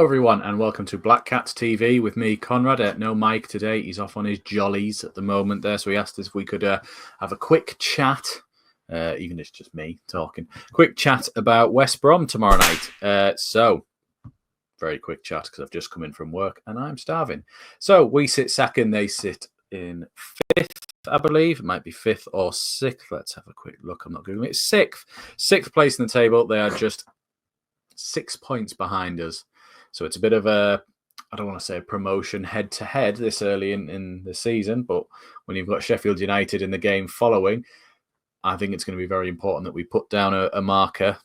everyone, and welcome to Black Cats TV with me, Conrad. No Mike today. He's off on his jollies at the moment there, so he asked us if we could have a quick chat, even if it's just me talking, quick chat about West Brom tomorrow night. So, very quick chat because I've just come in from work and I'm starving. So, we sit second, they sit in fifth, I believe. It might be fifth or sixth. Let's have a quick look. I'm not Googling it. Sixth place in the table. They are just 6 points behind us. So it's a bit of a, I don't want to say a promotion head-to-head this early in the season, but when you've got Sheffield United in the game following, I think it's going to be very important that we put down a marker,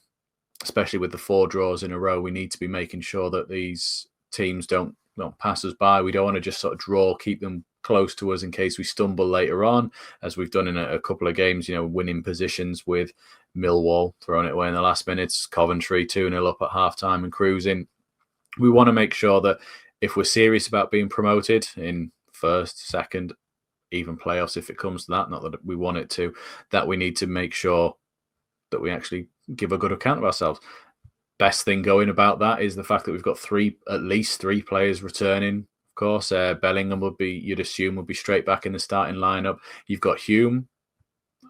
especially with the 4 draws in a row. We need to be making sure that these teams don't pass us by. We don't want to just sort of draw, keep them close to us in case we stumble later on, as we've done in a couple of games, winning positions with Millwall, throwing it away in the last minutes, Coventry 2-0 up at half-time and cruising. We want to make sure that if we're serious about being promoted in first, second, even playoffs, if it comes to that, not that we want it to, that we need to make sure that we actually give a good account of ourselves. Best thing going about that is the fact that we've got at least three players returning. Of course, Bellingham you'd assume, would be straight back in the starting lineup. You've got Hume.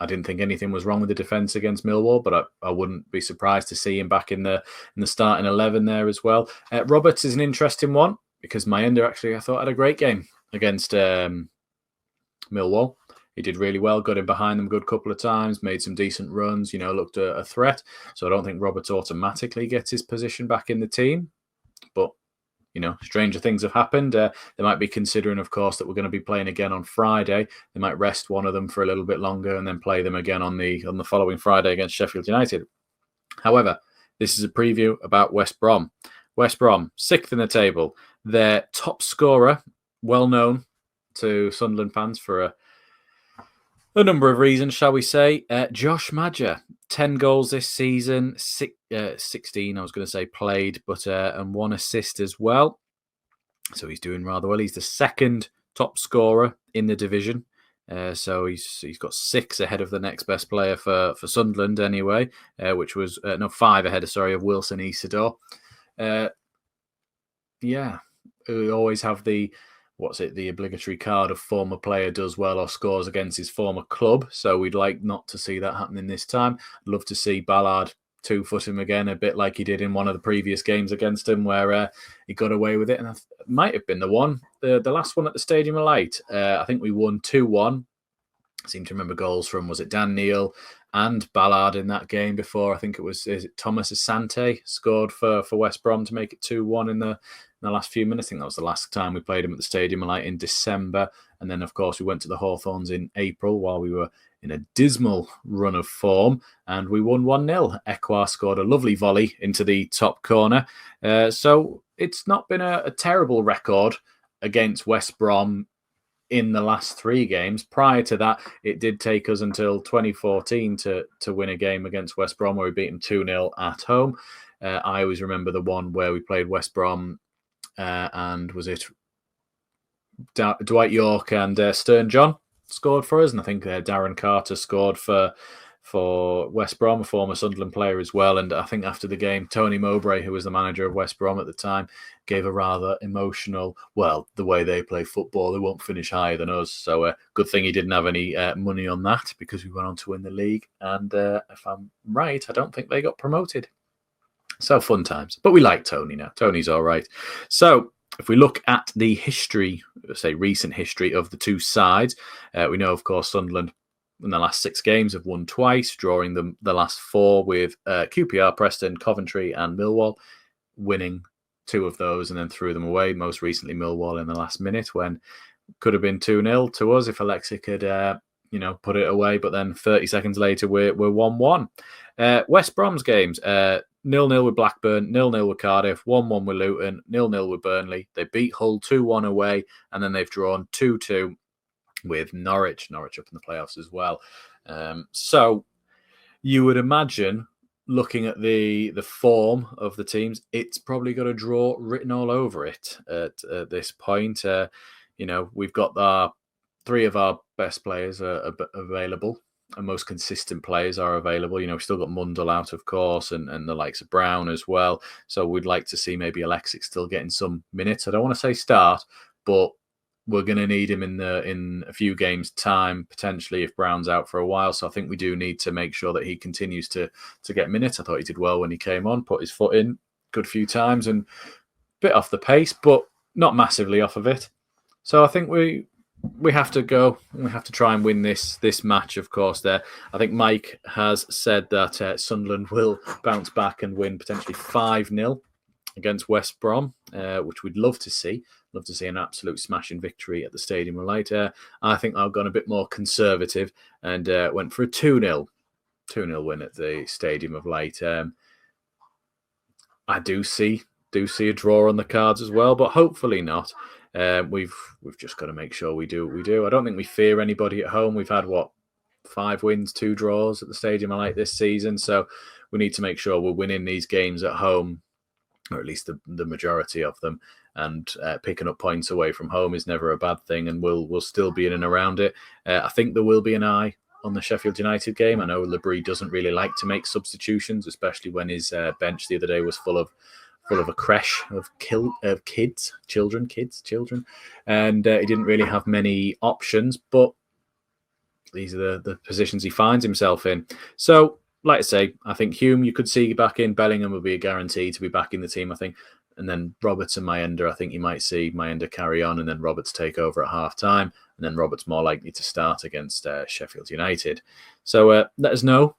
I didn't think anything was wrong with the defence against Millwall, but I wouldn't be surprised to see him back in the starting 11 there as well. Roberts is an interesting one because Maja actually, I thought, had a great game against Millwall. He did really well, got in behind them a good couple of times, made some decent runs, looked a threat. So I don't think Roberts automatically gets his position back in the team, but stranger things have happened. They might be considering, of course, that we're going to be playing again on Friday. They might rest one of them for a little bit longer and then play them again on the following Friday against Sheffield United. However, this is a preview about West Brom. West Brom, 6th in the table. Their top scorer, well known to Sunderland fans for a number of reasons, shall we say. Josh Maja, 10 goals this season, 16, I was going to say played, but and 1 assist as well. So he's doing rather well. He's the second top scorer in the division. So he's got 6 ahead of the next best player for Sunderland anyway, which was 5 ahead of Wilson Isidore. We always have the obligatory card of former player does well or scores against his former club. So we'd like not to see that happening this time. I'd love to see Ballard 2-foot him again, a bit like he did in one of the previous games against him where he got away with it. And it might have been the last one at the Stadium of Light. I think we won 2-1. I seem to remember goals from, was it Dan Neil and Ballard in that game before? I think it was Thomas Asante scored for West Brom to make it 2-1 in the last few minutes. I think that was the last time we played him at the Stadium like in December. And then, of course, we went to the Hawthorns in April while we were in a dismal run of form, and we won 1-0. Ekwar scored a lovely volley into the top corner. So it's not been a terrible record against West Brom in the last 3 games. Prior to that, it did take us until 2014 to win a game against West Brom where we beat them 2-0 at home. I always remember the one where we played West Brom and was it Dwight York and Stern John scored for us, and I think Darren Carter scored for West Brom, a former Sunderland player as well. And I think after the game, Tony Mowbray, who was the manager of West Brom at the time, gave a rather emotional, the way they play football, they won't finish higher than us. So good thing he didn't have any money on that because we went on to win the league. And if I'm right, I don't think they got promoted. So fun times. But we like Tony now. Tony's all right. So if we look at the history, say recent history of the two sides, we know, of course, Sunderland in the last 6 games have won twice, drawing the last 4 with QPR, Preston, Coventry and Millwall, winning 2 of those and then threw them away. Most recently, Millwall in the last minute when could have been 2-0 to us if Alexei could put it away. But then 30 seconds later, we're 1-1. West Brom's games, 0-0 with Blackburn, 0-0 with Cardiff, 1-1 with Luton, 0-0 with Burnley. They beat Hull 2-1 away, and then they've drawn 2-2 with Norwich up in the playoffs as well. So you would imagine, looking at the form of the teams, it's probably got a draw written all over it at this point. We've got 3 of our best players available most consistent players are available. You know, we've still got Mundell out, of course, and the likes of Brown as well. So we'd like to see maybe Alexic still getting some minutes. I don't want to say start, but we're going to need him in a few games' time, potentially, if Brown's out for a while. So I think we do need to make sure that he continues to get minutes. I thought he did well when he came on, put his foot in good few times, and bit off the pace, but not massively off of it. So I think we have to go. We have to try and win this match, of course. There, I think Mike has said that Sunderland will bounce back and win potentially 5-0 against West Brom, which we'd love to see. Love to see an absolute smashing victory at the Stadium of Light. I think I've gone a bit more conservative and went for a 2-0 win at the Stadium of Light. I do see a draw on the cards as well, but hopefully not. We've just got to make sure we do what we do. I don't think we fear anybody at home. We've had 5 wins, 2 draws at the Stadium of Light this season, so we need to make sure we're winning these games at home, or at least the majority of them. And picking up points away from home is never a bad thing, and we'll still be in and around it. I think there will be an eye on the Sheffield United game. I know Labrie doesn't really like to make substitutions, especially when his bench the other day was full of a creche of children, and he didn't really have many options, but these are the positions he finds himself in. So, like I say, I think Hume you could see back in. Bellingham would be a guarantee to be back in the team, I think. And then Roberts and Mayenda, I think you might see Mayenda carry on and then Roberts take over at half-time. And then Roberts more likely to start against Sheffield United. So let us know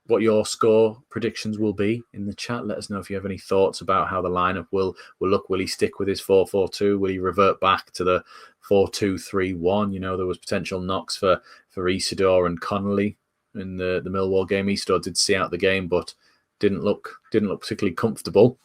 what your score predictions will be in the chat. Let us know if you have any thoughts about how the lineup will look. Will he stick with his 4-4-2? Will he revert back to the 4-2-3-1? You know, there was potential knocks for Isidore and Connolly in the Millwall game. Isidore did see out the game, but didn't look particularly comfortable.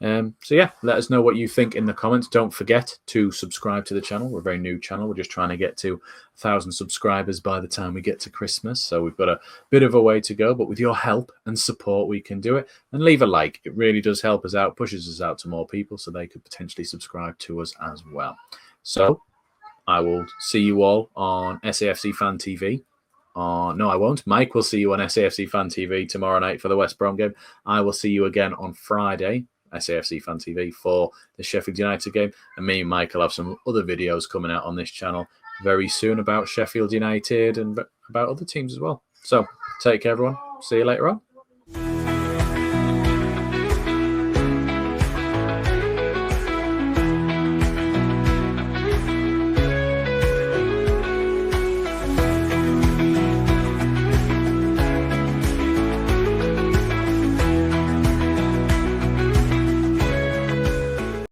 So yeah, let us know what you think in the comments. Don't forget to subscribe to the channel. We're a very new channel. We're just trying to get to 1,000 subscribers by the time we get to Christmas. So we've got a bit of a way to go, but with your help and support, we can do it. And leave a like. It really does help us out, pushes us out to more people so they could potentially subscribe to us as well. So I will see you all on SAFC Fan TV. No, I won't. Mike will see you on SAFC Fan TV tomorrow night for the West Brom game. I will see you again on Friday, SAFC Fan TV, for the Sheffield United game. And me and Mike will have some other videos coming out on this channel very soon about Sheffield United and about other teams as well. So take care, everyone. See you later on.